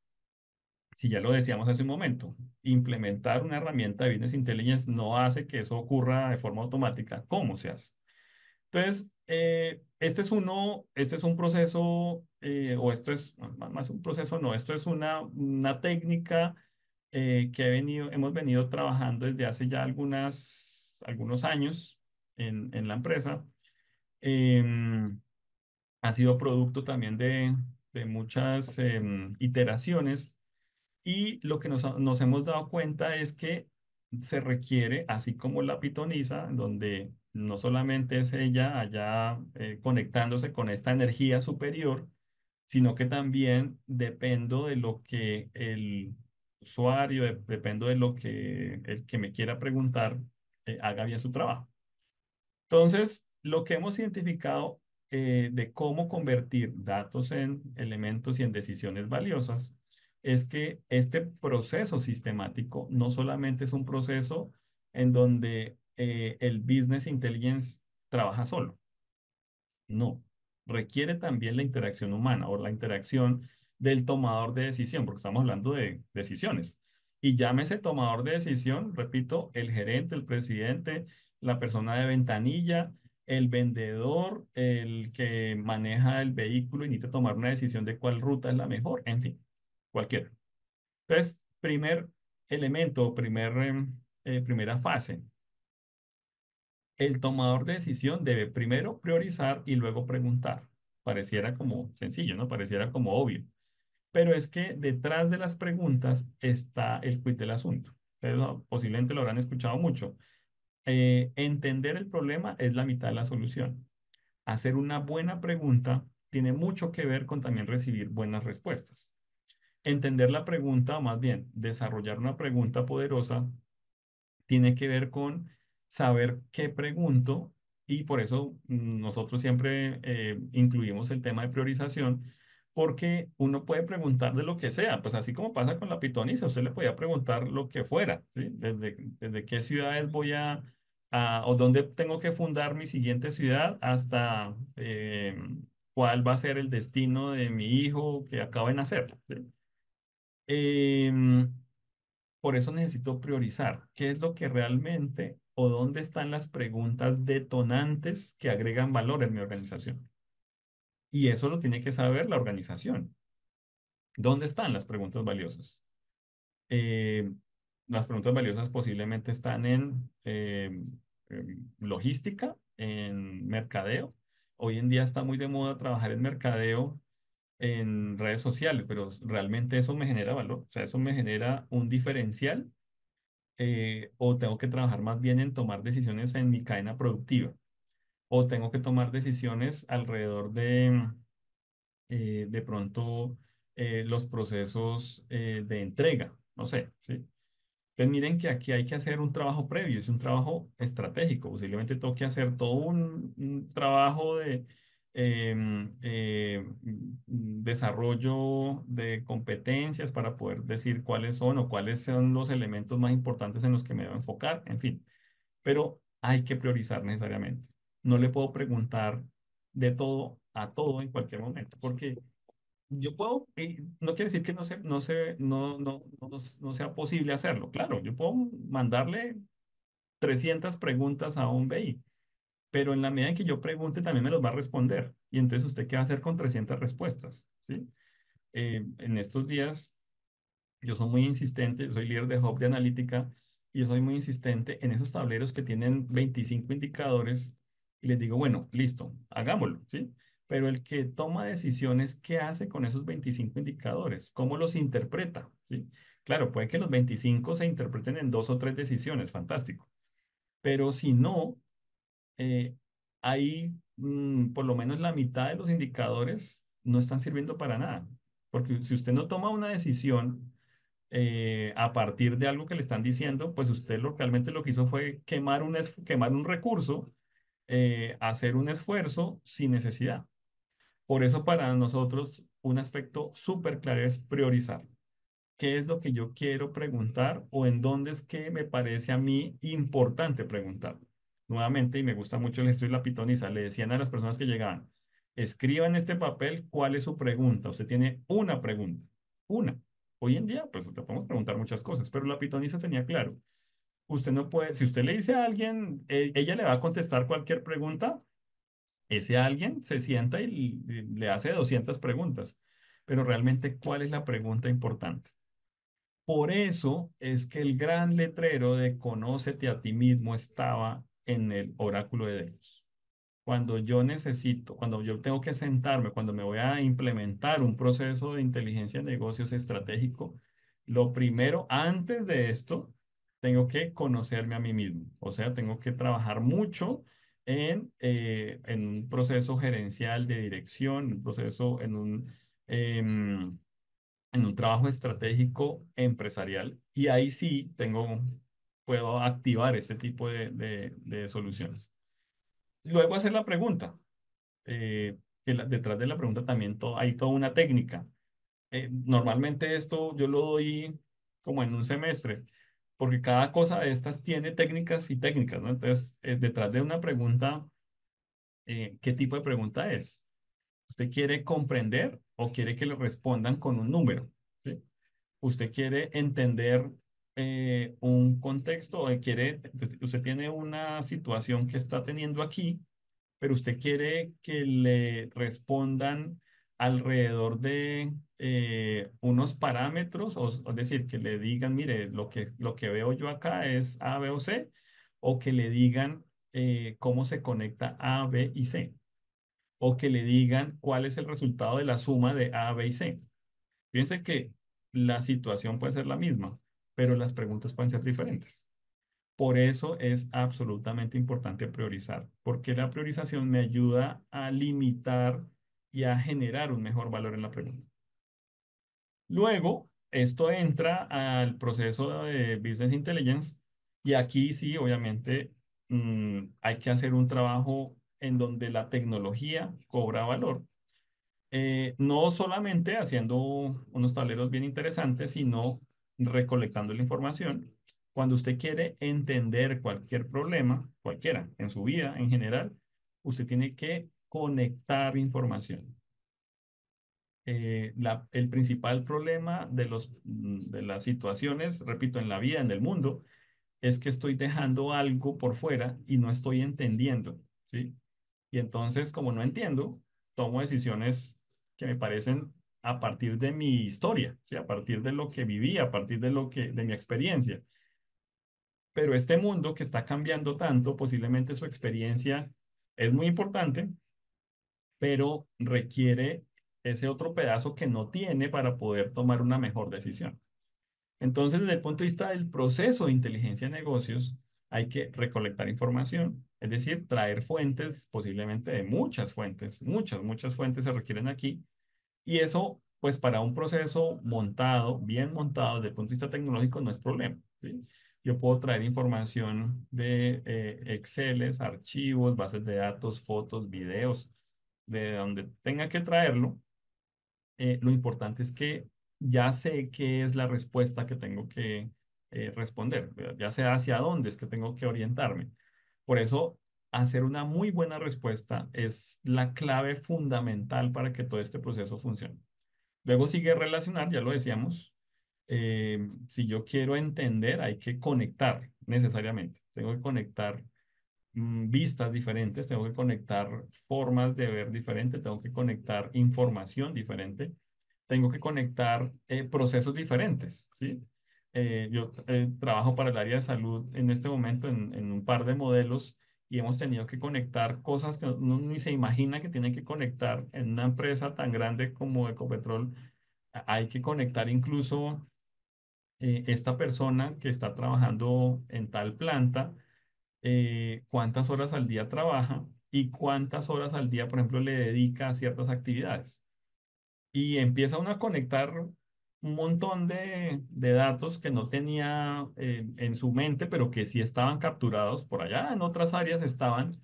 Si ya lo decíamos hace un momento, implementar una herramienta de business intelligence no hace que eso ocurra de forma automática. ¿Cómo se hace? Entonces, este es un proceso, o esto es más un proceso, no, esto es una técnica que hemos venido trabajando desde hace ya algunos años en la empresa. Em, Ha sido producto también de muchas iteraciones y lo que nos hemos dado cuenta es que se requiere, así como la pitonisa, en donde no solamente es ella allá conectándose con esta energía superior, sino que también dependo de lo que el usuario, dependo de lo que el que me quiera preguntar haga bien su trabajo. Entonces, lo que hemos identificado de cómo convertir datos en elementos y en decisiones valiosas es que este proceso sistemático no solamente es un proceso en donde el business intelligence trabaja solo. No, requiere también la interacción humana o la interacción del tomador de decisión, porque estamos hablando de decisiones. Y llámese tomador de decisión, repito, el gerente, el presidente, la persona de ventanilla, el vendedor, el que maneja el vehículo y necesita tomar una decisión de cuál ruta es la mejor, en fin, cualquiera. Entonces, primer elemento, primera fase. El tomador de decisión debe primero priorizar y luego preguntar. Pareciera como sencillo, ¿no? Pareciera como obvio. Pero es que detrás de las preguntas está el quid del asunto. Ustedes posiblemente lo habrán escuchado mucho. Entender el problema es la mitad de la solución. Hacer una buena pregunta tiene mucho que ver con también recibir buenas respuestas. Entender la pregunta, o más bien, desarrollar una pregunta poderosa tiene que ver con saber qué pregunto y por eso nosotros siempre incluimos el tema de priorización porque uno puede preguntar de lo que sea, pues así como pasa con la pitonisa, usted le podía preguntar lo que fuera, ¿sí? Desde qué ciudades o dónde tengo que fundar mi siguiente ciudad hasta cuál va a ser el destino de mi hijo que acaba de nacer, ¿sí? Em, por eso necesito priorizar qué es lo que realmente o dónde están las preguntas detonantes que agregan valor en mi organización. Y eso lo tiene que saber la organización. ¿Dónde están las preguntas valiosas? Eh, las preguntas valiosas posiblemente están en logística, en mercadeo. Hoy en día está muy de moda trabajar en mercadeo en redes sociales, pero realmente eso me genera valor. O sea, eso me genera un diferencial o tengo que trabajar más bien en tomar decisiones en mi cadena productiva, o tengo que tomar decisiones alrededor de pronto los procesos de entrega, no sé, ¿sí? Entonces miren que aquí hay que hacer un trabajo previo, es un trabajo estratégico, posiblemente tengo que hacer todo un trabajo de desarrollo de competencias para poder decir cuáles son o cuáles son los elementos más importantes en los que me debo enfocar, en fin, pero hay que priorizar necesariamente. No le puedo preguntar de todo a todo en cualquier momento, porque yo puedo, no quiere decir que no sea posible hacerlo. Claro, yo puedo mandarle 300 preguntas a un BI, pero en la medida en que yo pregunte también me los va a responder. Y entonces usted qué va a hacer con 300 respuestas, ¿sí? En estos días yo soy muy insistente, soy líder de hub de analítica y yo soy muy insistente en esos tableros que tienen 25 indicadores y les digo, bueno, listo, hagámoslo, ¿sí? Pero el que toma decisiones, ¿qué hace con esos 25 indicadores? ¿Cómo los interpreta? ¿Sí? Claro, puede que los 25 se interpreten en dos o tres decisiones, fantástico. Pero si no, eh, ahí por lo menos la mitad de los indicadores no están sirviendo para nada. Porque si usted no toma una decisión a partir de algo que le están diciendo, pues usted realmente lo que hizo fue quemar un recurso, hacer un esfuerzo sin necesidad. Por eso para nosotros un aspecto súper claro es priorizar qué es lo que yo quiero preguntar o en dónde es que me parece a mí importante preguntar. Nuevamente, y me gusta mucho el ejercicio de la pitoniza, le decían a las personas que llegaban, escriba en este papel cuál es su pregunta. Usted tiene una pregunta, una. Hoy en día, pues le podemos preguntar muchas cosas, pero la pitoniza tenía claro. Usted no puede, si usted le dice a alguien, ella le va a contestar cualquier pregunta, ese alguien se sienta y le hace 200 preguntas. Pero realmente, ¿cuál es la pregunta importante? Por eso es que el gran letrero de Conócete a ti mismo estaba en el oráculo de Delfos. Cuando yo tengo que sentarme, cuando me voy a implementar un proceso de inteligencia de negocios estratégico, lo primero, antes de esto, tengo que conocerme a mí mismo. O sea, tengo que trabajar mucho en un proceso gerencial de dirección, un proceso em, en un trabajo estratégico empresarial y ahí sí puedo activar este tipo de soluciones. Luego hacer la pregunta. Detrás de la pregunta también hay toda una técnica. Normalmente esto yo lo doy como en un semestre, porque cada cosa de estas tiene técnicas y técnicas, ¿no? Entonces, detrás de una pregunta, ¿qué tipo de pregunta es? ¿Usted quiere comprender o quiere que le respondan con un número? ¿Sí? Usted quiere entender un contexto o usted tiene una situación que está teniendo aquí, pero usted quiere que le respondan alrededor de unos parámetros, es decir, que le digan, mire, lo que veo yo acá es A, B o C, o que le digan cómo se conecta A, B y C, o que le digan cuál es el resultado de la suma de A, B y C. Fíjense que la situación puede ser la misma, pero las preguntas pueden ser diferentes. Por eso es absolutamente importante priorizar, porque la priorización me ayuda a limitar y a generar un mejor valor en la pregunta. Luego, esto entra al proceso de Business Intelligence y aquí sí, obviamente, hay que hacer un trabajo en donde la tecnología cobra valor, no solamente haciendo unos tableros bien interesantes, sino recolectando la información. Cuando usted quiere entender cualquier problema, cualquiera, en su vida en general, usted tiene que conectar información. El principal problema de las situaciones, repito, en la vida, en el mundo, es que estoy dejando algo por fuera y no estoy entendiendo, ¿sí? Y entonces, como no entiendo, tomo decisiones que me parecen a partir de mi historia, ¿sí? A partir de lo que viví, a partir de mi experiencia. Pero este mundo que está cambiando tanto, posiblemente su experiencia es muy importante, pero requiere ese otro pedazo que no tiene para poder tomar una mejor decisión. Entonces, desde el punto de vista del proceso de inteligencia de negocios, hay que recolectar información, es decir, traer fuentes, posiblemente de muchas fuentes, muchas fuentes se requieren aquí. Y eso, pues para un proceso montado, bien montado desde el punto de vista tecnológico, no es problema, ¿sí? Yo puedo traer información de Exceles, archivos, bases de datos, fotos, videos, de donde tenga que traerlo. Lo importante es que ya sé qué es la respuesta que tengo que responder, ya sé hacia dónde es que tengo que orientarme. Por eso, hacer una muy buena respuesta es la clave fundamental para que todo este proceso funcione. Luego sigue relacionar, ya lo decíamos. Si yo quiero entender, hay que conectar necesariamente. Tengo que conectar vistas diferentes, tengo que conectar formas de ver diferentes, tengo que conectar información diferente, tengo que conectar procesos diferentes, ¿sí? Yo trabajo para el área de salud en este momento en un par de modelos y hemos tenido que conectar cosas que uno ni se imagina que tiene que conectar en una empresa tan grande como Ecopetrol. Hay que conectar incluso esta persona que está trabajando en tal planta, cuántas horas al día trabaja y cuántas horas al día, por ejemplo, le dedica a ciertas actividades. Y empieza uno a conectar un montón de datos que no tenía en su mente, pero que sí estaban capturados por allá, en otras áreas estaban,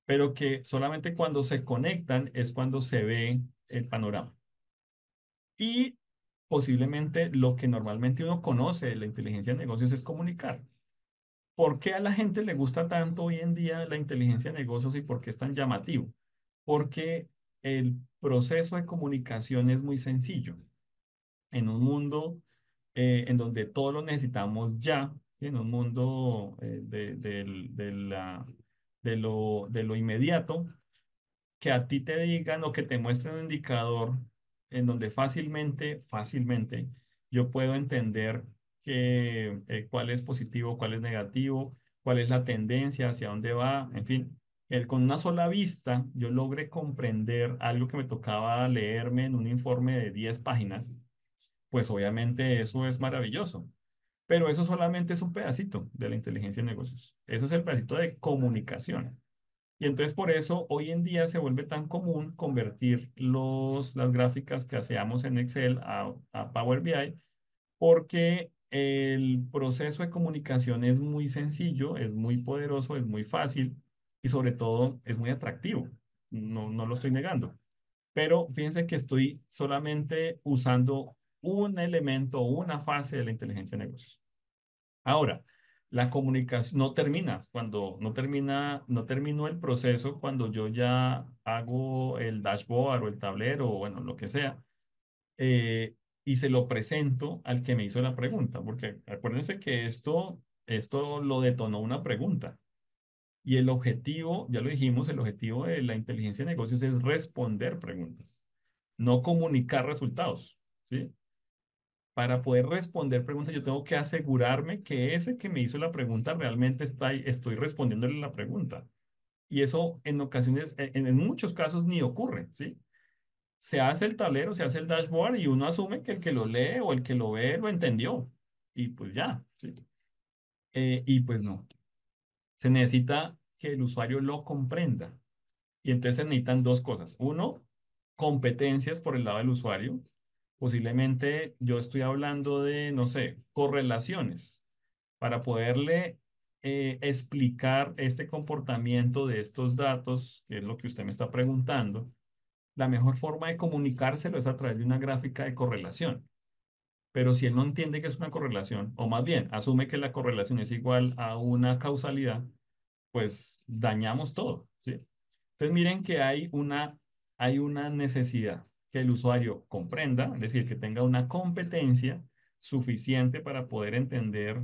pero que solamente cuando se conectan es cuando se ve el panorama. Y posiblemente lo que normalmente uno conoce de la inteligencia de negocios es comunicar. ¿Por qué a la gente le gusta tanto hoy en día la inteligencia de negocios y por qué es tan llamativo? Porque el proceso de comunicación es muy sencillo. En un mundo en donde todo lo necesitamos ya, ¿sí? En un mundo de lo inmediato, que a ti te digan o que te muestren un indicador en donde fácilmente yo puedo entender cuál es positivo, cuál es negativo, cuál es la tendencia, hacia dónde va, en fin. Con una sola vista yo logré comprender algo que me tocaba leerme en un informe de 10 páginas, pues obviamente eso es maravilloso. Pero eso solamente es un pedacito de la inteligencia de negocios. Eso es el pedacito de comunicación. Y entonces por eso hoy en día se vuelve tan común convertir las gráficas que hacíamos en Excel a Power BI, porque el proceso de comunicación es muy sencillo, es muy poderoso, es muy fácil y sobre todo es muy atractivo. No lo estoy negando. Pero fíjense que estoy solamente usando un elemento, una fase de la inteligencia de negocios. Ahora, la comunicación no termina cuando no terminó el proceso cuando yo ya hago el dashboard o el tablero o bueno, lo que sea, eh, y se lo presento al que me hizo la pregunta, porque acuérdense que esto lo detonó una pregunta. Y el objetivo, ya lo dijimos, el objetivo de la inteligencia de negocios es responder preguntas, no comunicar resultados, ¿sí? Para poder responder preguntas, yo tengo que asegurarme que ese que me hizo la pregunta realmente estoy respondiéndole la pregunta. Y eso en ocasiones, en muchos casos ni ocurre, ¿sí? Se hace el tablero, se hace el dashboard y uno asume que el que lo lee o el que lo ve lo entendió. Y pues ya, ¿sí? Y pues no. Se necesita que el usuario lo comprenda. Y entonces se necesitan dos cosas. Uno, competencias por el lado del usuario. Posiblemente yo estoy hablando de, no sé, correlaciones para poderle explicar este comportamiento de estos datos, que es lo que usted me está preguntando. La mejor forma de comunicárselo es a través de una gráfica de correlación. Pero si él no entiende que es una correlación, o más bien asume que la correlación es igual a una causalidad, pues dañamos todo, ¿sí? Entonces miren que hay una necesidad que el usuario comprenda, es decir, que tenga una competencia suficiente para poder entender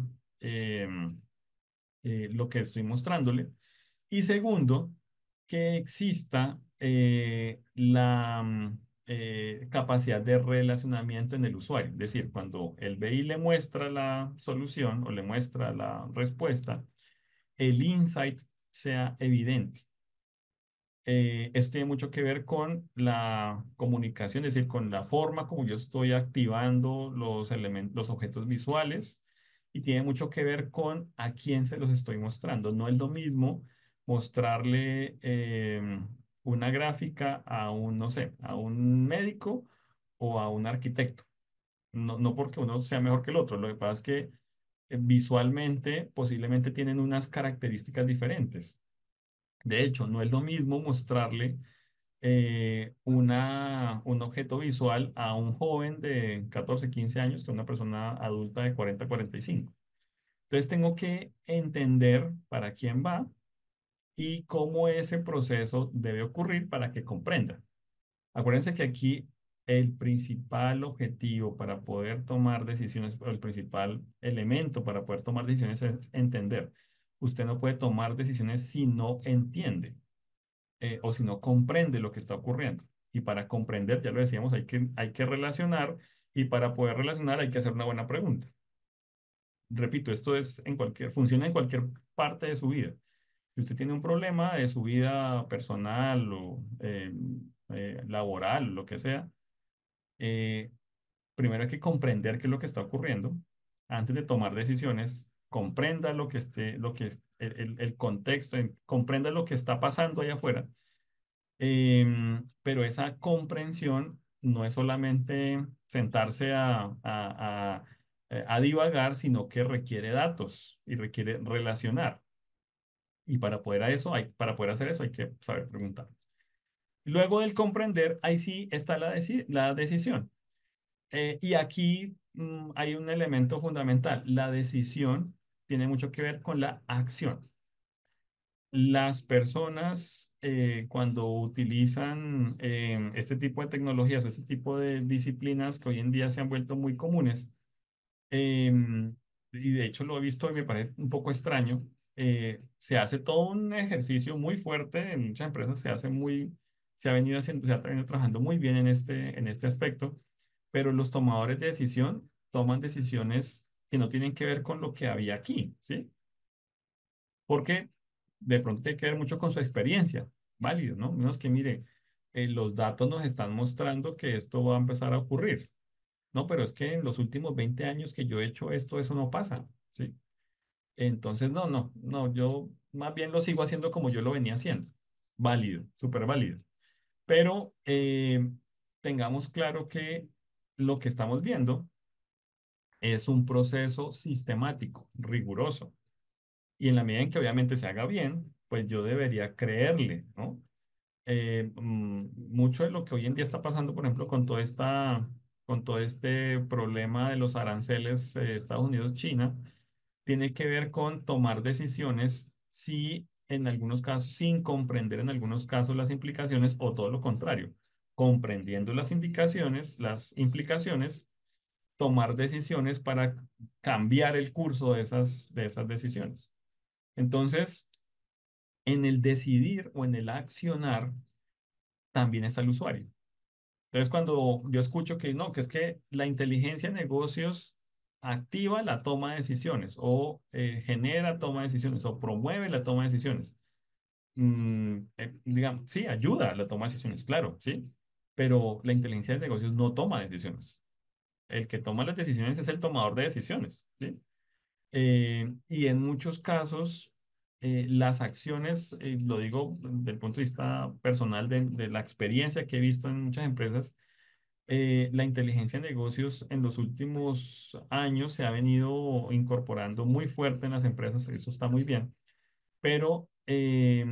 lo que estoy mostrándole. Y segundo, que exista la capacidad de relacionamiento en el usuario. Es decir, cuando el BI le muestra la solución o le muestra la respuesta, el insight sea evidente. Esto tiene mucho que ver con la comunicación, es decir, con la forma como yo estoy activando los elementos, los objetos visuales, y tiene mucho que ver con a quién se los estoy mostrando. No es lo mismo mostrarle una gráfica a un, no sé, a un médico o a un arquitecto. No porque uno sea mejor que el otro, lo que pasa es que visualmente posiblemente tienen unas características diferentes. De hecho, no es lo mismo mostrarle un objeto visual a un joven de 14, 15 años que a una persona adulta de 40, 45. Entonces tengo que entender para quién va y cómo ese proceso debe ocurrir para que comprenda. Acuérdense que aquí El principal objetivo para poder tomar decisiones, o el principal elemento para poder tomar decisiones es entender. Usted no puede tomar decisiones si no entiende o si no comprende lo que está ocurriendo. Y para comprender, ya lo decíamos, hay que relacionar y para poder relacionar hay que hacer una buena pregunta. Repito, esto funciona en cualquier parte de su vida. Si usted tiene un problema de su vida personal o laboral, lo que sea, eh, primero hay que comprender qué es lo que está ocurriendo. Antes de tomar decisiones, comprenda lo que esté, lo que es el contexto, comprenda lo que está pasando allá afuera. Pero esa comprensión no es solamente sentarse a divagar, sino que requiere datos y requiere relacionar. Y para poder hacer eso hay que saber preguntar. Luego del comprender, ahí sí está la decisión. Y aquí hay un elemento fundamental. La decisión tiene mucho que ver con la acción. Las personas cuando utilizan este tipo de tecnologías o este tipo de disciplinas que hoy en día se han vuelto muy comunes, y de hecho lo he visto y me parece un poco extraño, se hace todo un ejercicio muy fuerte en muchas empresas, se ha venido haciendo, se ha venido trabajando muy bien en este aspecto, pero los tomadores de decisión toman decisiones que no tienen que ver con lo que había aquí, ¿sí? Porque de pronto tiene que ver mucho con su experiencia, válido, ¿no? Menos que mire, los datos nos están mostrando que esto va a empezar a ocurrir. No, pero es que en los últimos 20 años que yo he hecho esto, eso no pasa, ¿sí? Entonces, no, yo más bien lo sigo haciendo como yo lo venía haciendo. Válido, súper válido. Pero tengamos claro que lo que estamos viendo es un proceso sistemático, riguroso. Y en la medida en que obviamente se haga bien, pues yo debería creerle, ¿no? Mucho de lo que hoy en día está pasando, por ejemplo, con todo este problema de los aranceles Estados Unidos-China, tiene que ver con tomar decisiones si en algunos casos, sin comprender en algunos casos las implicaciones o todo lo contrario, comprendiendo las indicaciones, las implicaciones, tomar decisiones para cambiar el curso de esas decisiones. Entonces, en el decidir o en el accionar, también está el usuario. Entonces, cuando yo escucho que no, que es que la inteligencia de negocios activa la toma de decisiones o genera toma de decisiones o promueve la toma de decisiones. Digamos, sí, ayuda a la toma de decisiones, claro, sí, pero la inteligencia de negocios no toma decisiones. El que toma las decisiones es el tomador de decisiones, ¿sí? Y en muchos casos, las acciones, lo digo desde el punto de vista personal de la experiencia que he visto en muchas empresas, la inteligencia de negocios en los últimos años se ha venido incorporando muy fuerte en las empresas, eso está muy bien, pero he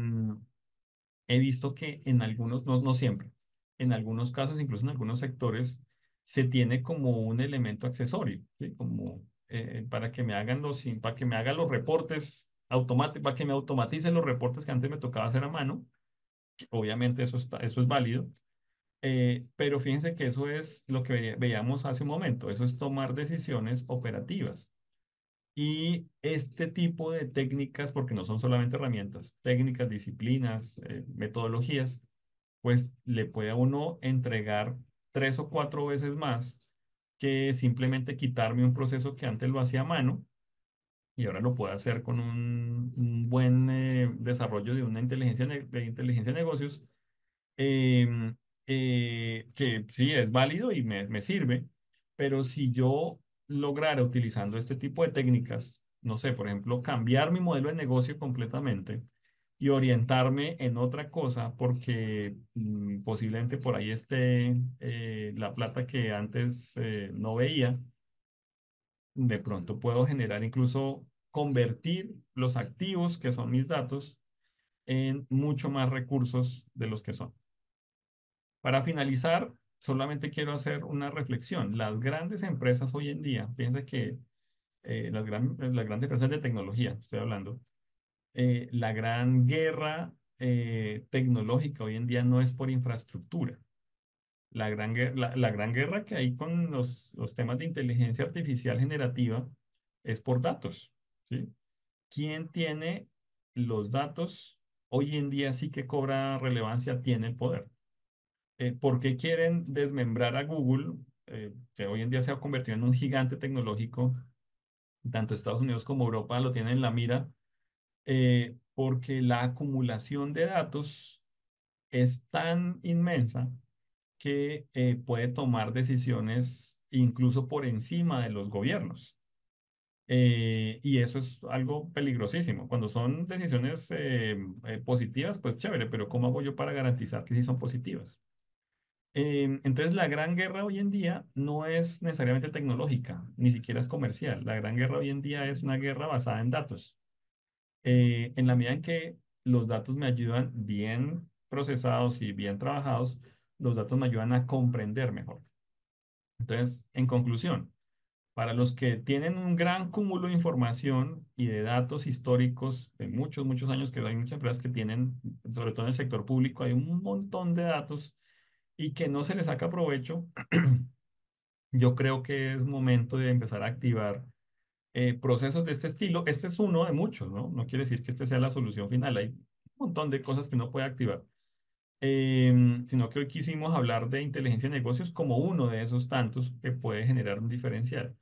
visto que en algunos, no siempre, en algunos casos, incluso en algunos sectores, se tiene como un elemento accesorio, ¿sí? Como para que me hagan los reportes automáticos, para que me automaticen los reportes que antes me tocaba hacer a mano. Obviamente eso es válido, pero fíjense que eso es lo que veíamos hace un momento, eso es tomar decisiones operativas. Y este tipo de técnicas, porque no son solamente herramientas, técnicas, disciplinas, metodologías, pues le puede a uno entregar 3 o 4 veces más que simplemente quitarme un proceso que antes lo hacía a mano y ahora lo puedo hacer con un buen desarrollo de una de inteligencia de negocios, em, que sí es válido y me sirve, pero si yo lograra utilizando este tipo de técnicas, no sé, por ejemplo, cambiar mi modelo de negocio completamente y orientarme en otra cosa, porque posiblemente por ahí esté la plata que antes no veía, de pronto puedo generar incluso convertir los activos que son mis datos en mucho más recursos de los que son. Para finalizar, solamente quiero hacer una reflexión. Las grandes empresas hoy en día, fíjense que las grandes empresas de tecnología, estoy hablando, la gran guerra tecnológica hoy en día no es por infraestructura, la gran guerra que hay con los temas de inteligencia artificial generativa es por datos, ¿sí? ¿Quién tiene los datos? Hoy en día sí que cobra relevancia, tiene el poder. ¿Por qué quieren desmembrar a Google, que hoy en día se ha convertido en un gigante tecnológico? Tanto Estados Unidos como Europa lo tienen en la mira, porque la acumulación de datos es tan inmensa que puede tomar decisiones incluso por encima de los gobiernos. Y eso es algo peligrosísimo. Cuando son decisiones positivas, pues chévere, pero ¿cómo hago yo para garantizar que sí son positivas? Entonces, la gran guerra hoy en día no es necesariamente tecnológica, ni siquiera es comercial. La gran guerra hoy en día es una guerra basada en datos. En la medida en que los datos me ayudan bien procesados y bien trabajados, los datos me ayudan a comprender mejor. Entonces, en conclusión, para los que tienen un gran cúmulo de información y de datos históricos de muchos, muchos años, que hay muchas empresas que tienen, sobre todo en el sector público, hay un montón de datos y que no se les saca provecho, yo creo que es momento de empezar a activar procesos de este estilo. Este es uno de muchos, ¿no? No quiere decir que este sea la solución final. Hay un montón de cosas que uno puede activar. Sino que hoy quisimos hablar de inteligencia de negocios como uno de esos tantos que puede generar un diferencial.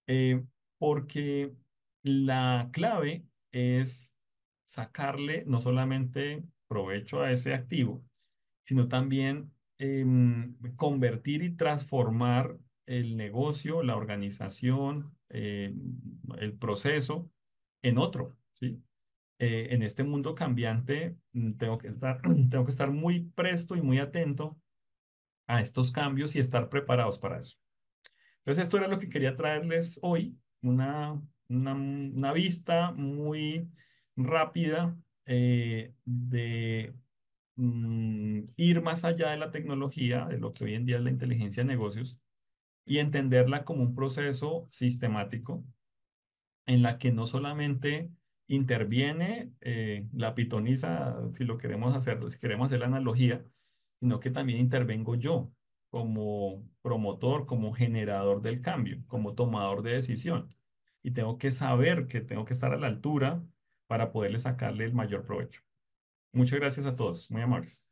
Eh, Porque la clave es sacarle no solamente provecho a ese activo, sino también convertir y transformar el negocio, la organización, el proceso en otro, ¿sí? En este mundo cambiante, tengo que estar muy presto y muy atento a estos cambios y estar preparados para eso. Entonces, esto era lo que quería traerles hoy, una vista muy rápida de ir más allá de la tecnología, de lo que hoy en día es la inteligencia de negocios, y entenderla como un proceso sistemático en la que no solamente interviene la pitonisa, si lo queremos hacer, si queremos hacer la analogía, sino que también intervengo yo como promotor, como generador del cambio, como tomador de decisión. Y tengo que saber que tengo que estar a la altura para poderle sacarle el mayor provecho. Muchas gracias a todos, muy amables.